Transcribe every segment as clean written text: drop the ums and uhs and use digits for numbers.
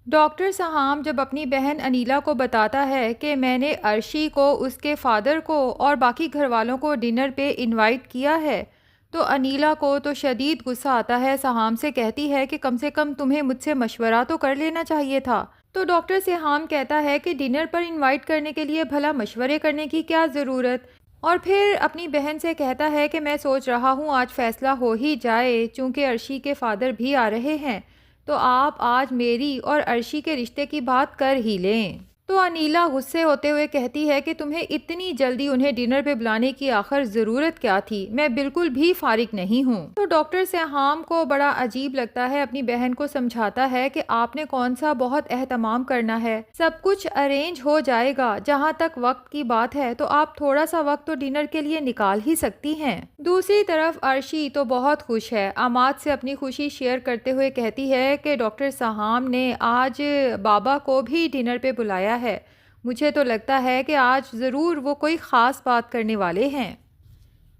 Doctor सहाम जब अपनी बहन अनीला को बताता है कि मैंने अर्शी को, उसके फादर को और बाकी घर वालों को डिनर पे इनवाइट किया है, तो अनीला को तो शदीद गुस्सा आता है। सहाम से कहती है कि कम से कम तुम्हें मुझसे मशवरा तो कर लेना चाहिए था। तो डॉक्टर सहाम कहता है कि डिनर पर इनवाइट करने के लिए भला मशवरे करने की क्या ज़रूरत। और फिर अपनी बहन से कहता है कि मैं सोच रहा हूँ आज फ़ैसला हो ही जाए, चूँकि अर्शी के फादर भी आ रहे हैं, तो आप आज मेरी और अर्शी के रिश्ते की बात कर ही लें। तो अनीला गुस्से होते हुए कहती है कि तुम्हें इतनी जल्दी उन्हें डिनर पे बुलाने की आखिर ज़रूरत क्या थी, मैं बिल्कुल भी फारिग नहीं हूँ। तो डॉक्टर सहाम को बड़ा अजीब लगता है, अपनी बहन को समझाता है कि आपने कौन सा बहुत एहतमाम करना है, सब कुछ अरेंज हो जाएगा। जहाँ तक वक्त की बात है तो आप थोड़ा सा वक्त तो डिनर के लिए निकाल ही सकती हैं। दूसरी तरफ अर्शी तो बहुत खुश है। अमाद से अपनी खुशी शेयर करते हुए कहती है कि डॉक्टर सहाम ने आज बाबा को भी डिनर पे बुलाया है। मुझे तो लगता है कि आज ज़रूर वो कोई ख़ास बात करने वाले हैं।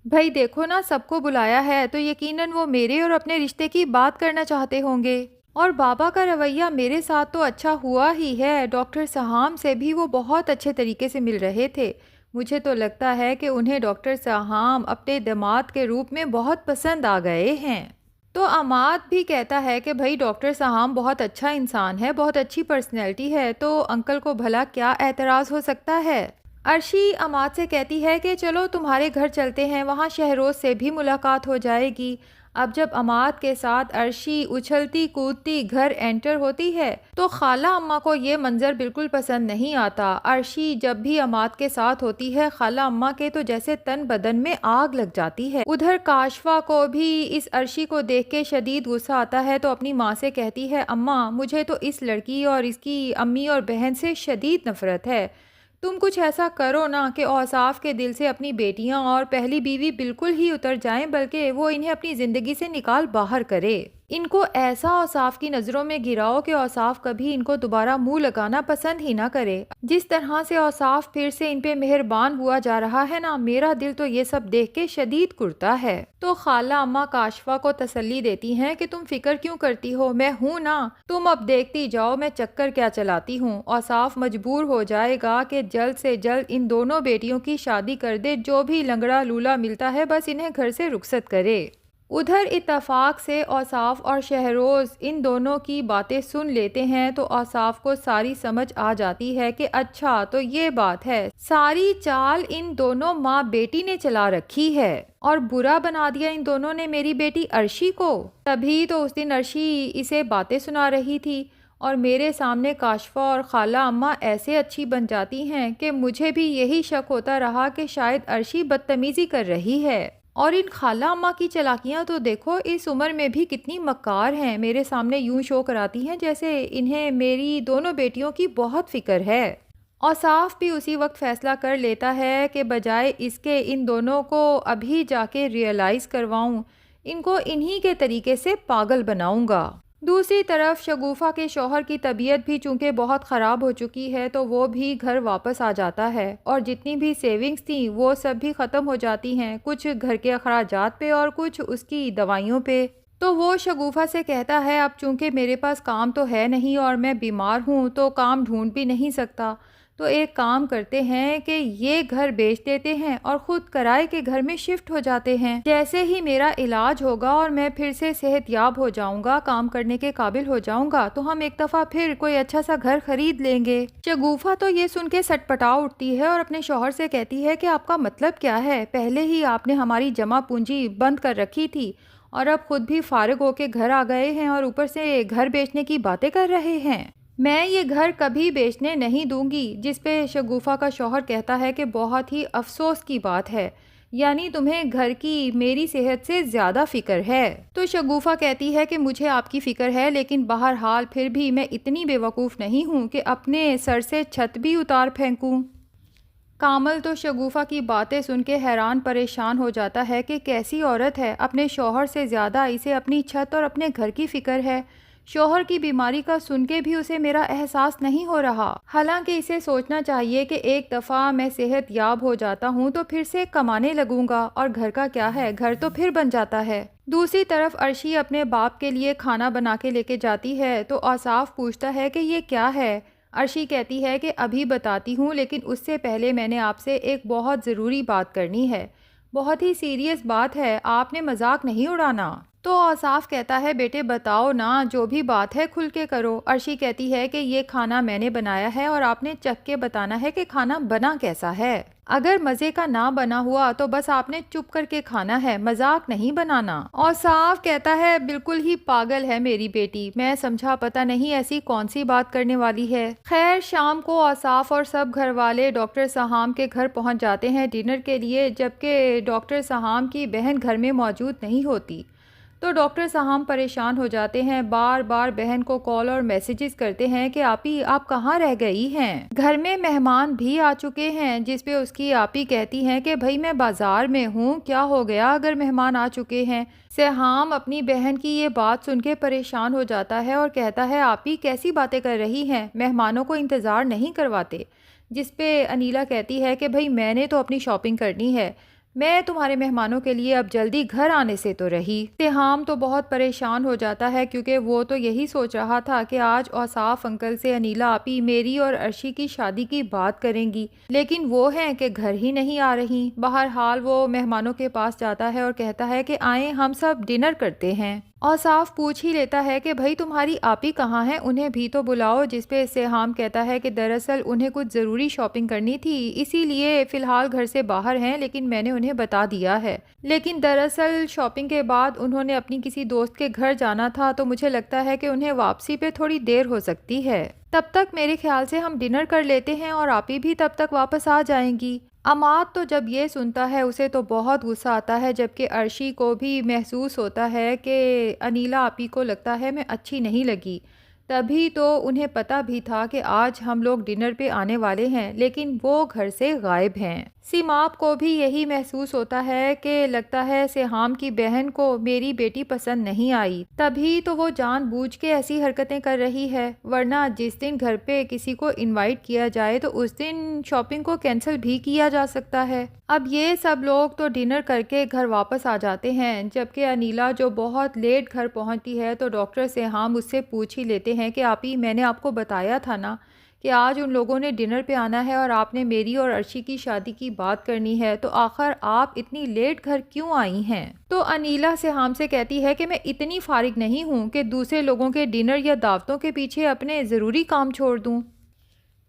भाई देखो ना, सबको बुलाया है तो यकीनन वो मेरे और अपने रिश्ते की बात करना चाहते होंगे। और बाबा का रवैया मेरे साथ तो अच्छा हुआ ही है, डॉक्टर सहाम से भी वो बहुत अच्छे तरीके से मिल रहे थे। मुझे तो लगता है कि उन्हें डॉक्टर सहाम अपने दामाद के रूप में बहुत पसंद आ गए हैं। तो अमाद भी कहता है कि भाई डॉक्टर सहाम बहुत अच्छा इंसान है, बहुत अच्छी पर्सनैलिटी है, तो अंकल को भला क्या एतराज़ हो सकता है। अर्शी अमाद से कहती है कि चलो तुम्हारे घर चलते हैं, वहाँ शहरोज़ से भी मुलाकात हो जाएगी। अब जब अमाद के साथ अर्शी उछलती कूदती घर एंटर होती है तो खाला अम्मा को ये मंजर बिल्कुल पसंद नहीं आता। अर्शी जब भी अमाद के साथ होती है, खाला अम्मा के तो जैसे तन बदन में आग लग जाती है। उधर काशफा को भी इस अर्शी को देख के शदीद गुस्सा आता है, तो अपनी माँ से कहती है, अम्मा मुझे तो इस लड़की और इसकी अम्मी और बहन से शदीद नफरत है। तुम कुछ ऐसा करो ना कि औसाफ के दिल से अपनी बेटियां और पहली बीवी बिल्कुल ही उतर जाएं, बल्कि वो इन्हें अपनी ज़िंदगी से निकाल बाहर करे। इनको ऐसा औसाफ की नज़रों में गिराओ कि औसाफ कभी इनको दोबारा मुंह लगाना पसंद ही ना करे। जिस तरह से औसाफ फिर से इन पे मेहरबान हुआ जा रहा है ना, मेरा दिल तो ये सब देख के शदीद कुर्ता है। तो खाला अम्मा काशफा को तसल्ली देती हैं कि तुम फिक्र क्यों करती हो, मैं हूँ ना, तुम अब देखती जाओ मैं चक्कर क्या चलाती हूँ। औसाफ मजबूर हो जाएगा कि जल्द से जल्द इन दोनों बेटियों की शादी कर दे, जो भी लंगड़ा लूला मिलता है बस इन्हें घर से रुखसत करे। उधर इत्तफाक से औसाफ और शहरोज़ इन दोनों की बातें सुन लेते हैं, तो औसाफ को सारी समझ आ जाती है कि अच्छा तो ये बात है, सारी चाल इन दोनों माँ बेटी ने चला रखी है और बुरा बना दिया इन दोनों ने मेरी बेटी अर्शी को। तभी तो उस दिन अर्शी इसे बातें सुना रही थी और मेरे सामने काशफा और खाला अम्मा ऐसे अच्छी बन जाती हैं कि मुझे भी यही शक होता रहा कि शायद अर्शी बदतमीज़ी कर रही है। और इन खाला अम्मा की चालाकियाँ तो देखो, इस उम्र में भी कितनी मक्कार हैं, मेरे सामने यूं शो कराती हैं जैसे इन्हें मेरी दोनों बेटियों की बहुत फिक्र है। औसाफ भी उसी वक्त फ़ैसला कर लेता है कि बजाय इसके इन दोनों को अभी जाके रियलाइज़ करवाऊँ, इनको इन्हीं के तरीके से पागल बनाऊँगा। दूसरी तरफ शगुफ़ा के शौहर की तबीयत भी चूँकि बहुत ख़राब हो चुकी है, तो वो भी घर वापस आ जाता है और जितनी भी सेविंग्स थी वो सब भी ख़त्म हो जाती हैं, कुछ घर के अखराजात पे और कुछ उसकी दवाइयों पे। तो वो शगुफ़ा से कहता है अब चूँकि मेरे पास काम तो है नहीं और मैं बीमार हूँ, तो काम ढूंढ भी नहीं सकता, तो एक काम करते हैं कि ये घर बेच देते हैं और ख़ुद किराए के घर में शिफ्ट हो जाते हैं। जैसे ही मेरा इलाज होगा और मैं फिर से सेहतयाब हो जाऊंगा, काम करने के काबिल हो जाऊंगा, तो हम एक दफ़ा फिर कोई अच्छा सा घर खरीद लेंगे। शगुफ़ा तो ये सुन के सटपटा उठती है और अपने शौहर से कहती है कि आपका मतलब क्या है, पहले ही आपने हमारी जमा पूंजी बंद कर रखी थी और अब खुद भी फारिग होके घर आ गए हैं और ऊपर से घर बेचने की बातें कर रहे हैं। मैं ये घर कभी बेचने नहीं दूंगी। जिस पे शगुफ़ा का शौहर कहता है कि बहुत ही अफसोस की बात है, यानी तुम्हें घर की मेरी सेहत से ज़्यादा फ़िक्र है। तो शगुफ़ा कहती है कि मुझे आपकी फ़िक्र है, लेकिन बहरहाल फिर भी मैं इतनी बेवकूफ़ नहीं हूँ कि अपने सर से छत भी उतार फेंकूँ। कामल तो शगुफ़ा की बातें सुन के हैरान परेशान हो जाता है कि कैसी औरत है, अपने शौहर से ज़्यादा इसे अपनी छत और अपने घर की फ़िक्र है। शौहर की बीमारी का सुन के भी उसे मेरा एहसास नहीं हो रहा। हालांकि इसे सोचना चाहिए कि एक दफ़ा मैं सेहत याब हो जाता हूँ तो फिर से कमाने लगूंगा, और घर का क्या है, घर तो फिर बन जाता है। दूसरी तरफ अर्शी अपने बाप के लिए खाना बना के लेके जाती है तो औसाफ पूछता है कि ये क्या है। अर्शी कहती है कि अभी बताती हूँ, लेकिन उससे पहले मैंने आपसे एक बहुत ज़रूरी बात करनी है। बहुत ही सीरियस बात है, आपने मजाक नहीं उड़ाना। तो औसाफ कहता है बेटे बताओ ना, जो भी बात है खुल के करो। अर्शी कहती है कि ये खाना मैंने बनाया है और आपने चख के बताना है कि खाना बना कैसा है। अगर मज़े का ना बना हुआ तो बस आपने चुप करके खाना है, मजाक नहीं बनाना। औसाफ कहता है बिल्कुल ही पागल है मेरी बेटी, मैं समझा पता नहीं ऐसी कौन सी बात करने वाली है। खैर शाम को औसाफ और सब घर वाले डॉक्टर सहाम के घर पहुंच जाते हैं डिनर के लिए, जबकि डॉक्टर सहाम की बहन घर में मौजूद नहीं होती। तो डॉक्टर साहब परेशान हो जाते हैं, बार बार बहन को कॉल और मैसेजेस करते हैं कि आपी आप कहाँ रह गई हैं। घर में मेहमान भी आ चुके हैं, जिस पे उसकी आपी कहती हैं कि भाई मैं बाजार में हूँ, क्या हो गया अगर मेहमान आ चुके हैं। सहाम अपनी बहन की ये बात सुन के परेशान हो जाता है और कहता है आपी कैसी बातें कर रही हैं, मेहमानों को इंतज़ार नहीं करवाते। जिस पे अनीला कहती है कि भाई मैंने तो अपनी शॉपिंग करनी है, मैं तुम्हारे मेहमानों के लिए अब जल्दी घर आने से तो रही। सिहाम तो बहुत परेशान हो जाता है क्योंकि वो तो यही सोच रहा था कि आज औसाफ अंकल से अनीला आपी मेरी और अर्शी की शादी की बात करेंगी, लेकिन वो हैं कि घर ही नहीं आ रही। बहरहाल वो मेहमानों के पास जाता है और कहता है कि आए हम सब डिनर करते हैं। औसाफ पूछ ही लेता है कि भाई तुम्हारी आपी कहाँ हैं, उन्हें भी तो बुलाओ। जिस पे सिहाम कहता है कि दरअसल उन्हें कुछ ज़रूरी शॉपिंग करनी थी, इसीलिए फ़िलहाल घर से बाहर हैं, लेकिन मैंने उन्हें बता दिया है। लेकिन दरअसल शॉपिंग के बाद उन्होंने अपनी किसी दोस्त के घर जाना था, तो मुझे लगता है कि उन्हें वापसी पे थोड़ी देर हो सकती है। तब तक मेरे ख्याल से हम डिनर कर लेते हैं और आपी भी तब तक वापस आ जाएंगी। अमाद तो जब ये सुनता है उसे तो बहुत गुस्सा आता है, जबकि अर्शी को भी महसूस होता है कि अनीला आपी को लगता है मैं अच्छी नहीं लगी। तभी तो उन्हें पता भी था कि आज हम लोग डिनर पे आने वाले हैं, लेकिन वो घर से गायब हैं। सीमाप को भी यही महसूस होता है कि लगता है सिहाम की बहन को मेरी बेटी पसंद नहीं आई, तभी तो वो जानबूझ के ऐसी हरकतें कर रही है। वरना जिस दिन घर पे किसी को इनवाइट किया जाए तो उस दिन शॉपिंग को कैंसिल भी किया जा सकता है। अब ये सब लोग तो डिनर करके घर वापस आ जाते हैं, जबकि अनीला जो बहुत लेट घर पहुंचती है तो डॉक्टर सिहाम उससे पूछ ही लेते हैं कि आपी मैंने आपको बताया था ना कि आज उन लोगों ने डिनर पे आना है और आपने मेरी और अर्शी की शादी की बात करनी है, तो आखिर आप इतनी लेट घर क्यों आई हैं। तो अनीला सिहाम से कहती है कि मैं इतनी फारिग नहीं हूँ कि दूसरे लोगों के डिनर या दावतों के पीछे अपने ज़रूरी काम छोड़ दूँ।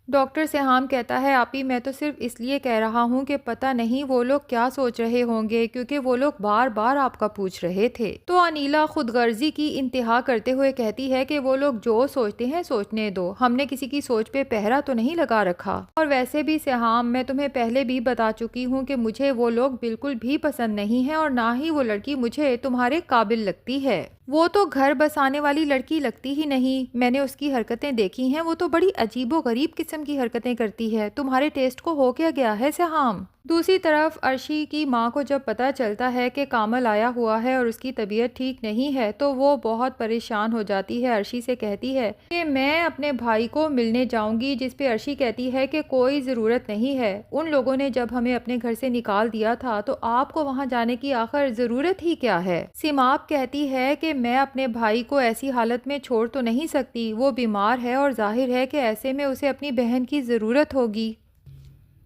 डॉक्टर सिहाम कहता है आपी मैं तो सिर्फ इसलिए कह रहा हूँ कि पता नहीं वो लोग क्या सोच रहे होंगे, क्योंकि वो लोग बार बार आपका पूछ रहे थे। तो अनीला खुदगर्जी की इंतहा करते हुए कहती है कि वो लोग जो सोचते हैं सोचने दो, हमने किसी की सोच पे पहरा तो नहीं लगा रखा। और वैसे भी सिहाम मैं तुम्हें पहले भी बता चुकी हूँ कि मुझे वो लोग बिल्कुल भी पसंद नहीं है और ना ही वो लड़की मुझे तुम्हारे काबिल लगती है। वो तो घर बसाने वाली लड़की लगती ही नहीं, मैंने उसकी हरकतें देखी हैं, वो तो बड़ी अजीबो गरीब किस्म की हरकतें करती है। तुम्हारे टेस्ट को हो क्या गया है सिहाम। दूसरी तरफ अर्शी की माँ को जब पता चलता है कि कामल आया हुआ है और उसकी तबीयत ठीक नहीं है तो वो बहुत परेशान हो जाती है। अर्शी से कहती है कि मैं अपने भाई को मिलने जाऊंगी, जिस पे अर्शी कहती है कि कोई ज़रूरत नहीं है, उन लोगों ने जब हमें अपने घर से निकाल दिया था तो आपको वहाँ जाने की आखिर ज़रूरत ही क्या है। सिमाप कहती है कि मैं अपने भाई को ऐसी हालत में छोड़ तो नहीं सकती, वो बीमार है और जाहिर है कि ऐसे में उसे अपनी बहन की ज़रूरत होगी।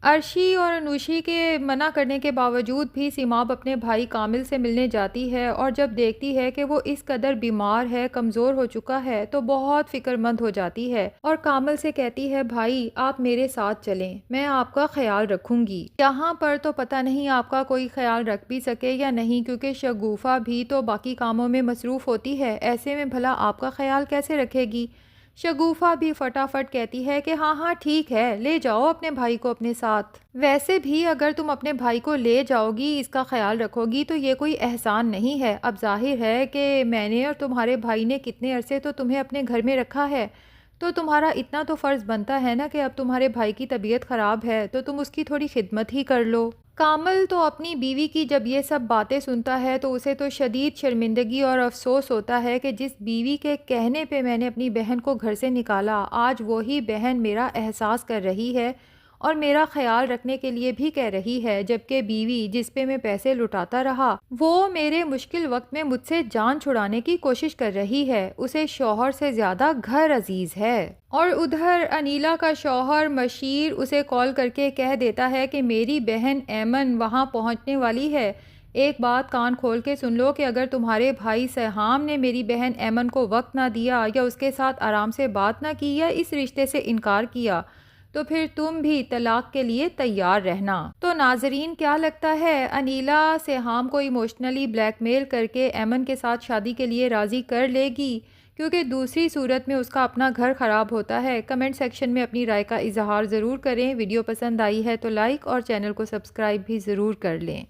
अर्शी और अनुशी के मना करने के बावजूद भी सिमाब अपने भाई कामिल से मिलने जाती है और जब देखती है कि वो इस कदर बीमार है, कमज़ोर हो चुका है, तो बहुत फ़िक्रमंद हो जाती है और कामिल से कहती है भाई आप मेरे साथ चलें, मैं आपका ख्याल रखूंगी। यहाँ पर तो पता नहीं आपका कोई ख्याल रख भी सके या नहीं, क्योंकि शगुफ़ा भी तो बाकी कामों में मसरूफ़ होती है, ऐसे में भला आपका ख्याल कैसे रखेगी। शगुफ़ा भी फटाफट कहती है कि हाँ हाँ ठीक है, ले जाओ अपने भाई को अपने साथ। वैसे भी अगर तुम अपने भाई को ले जाओगी, इसका ख्याल रखोगी, तो ये कोई एहसान नहीं है। अब जाहिर है कि मैंने और तुम्हारे भाई ने कितने अरसे तो तुम्हें अपने घर में रखा है, तो तुम्हारा इतना तो फ़र्ज़ बनता है ना कि अब तुम्हारे भाई की तबीयत ख़राब है तो तुम उसकी थोड़ी खिदमत ही कर लो। कामल तो अपनी बीवी की जब ये सब बातें सुनता है तो उसे तो शदीद शर्मिंदगी और अफसोस होता है कि जिस बीवी के कहने पे मैंने अपनी बहन को घर से निकाला, आज वही बहन मेरा एहसास कर रही है और मेरा ख्याल रखने के लिए भी कह रही है, जबकि बीवी जिस पे मैं पैसे लुटाता रहा वो मेरे मुश्किल वक्त में मुझसे जान छुड़ाने की कोशिश कर रही है। उसे शौहर से ज़्यादा घर अजीज़ है। और उधर अनीला का शौहर मशीर उसे कॉल करके कह देता है कि मेरी बहन ऐमन वहाँ पहुँचने वाली है। एक बात कान खोल के सुन लो कि अगर तुम्हारे भाई सहाम ने मेरी बहन ऐमन को वक्त ना दिया या उसके साथ आराम से बात ना की या इस रिश्ते से इनकार किया तो फिर तुम भी तलाक के लिए तैयार रहना। तो नाजरीन, क्या लगता है अनीला सहाम को इमोशनली ब्लैकमेल करके ऐमन के साथ शादी के लिए राज़ी कर लेगी, क्योंकि दूसरी सूरत में उसका अपना घर ख़राब होता है? कमेंट सेक्शन में अपनी राय का इजहार ज़रूर करें। वीडियो पसंद आई है तो लाइक और चैनल को सब्सक्राइब भी ज़रूर कर लें।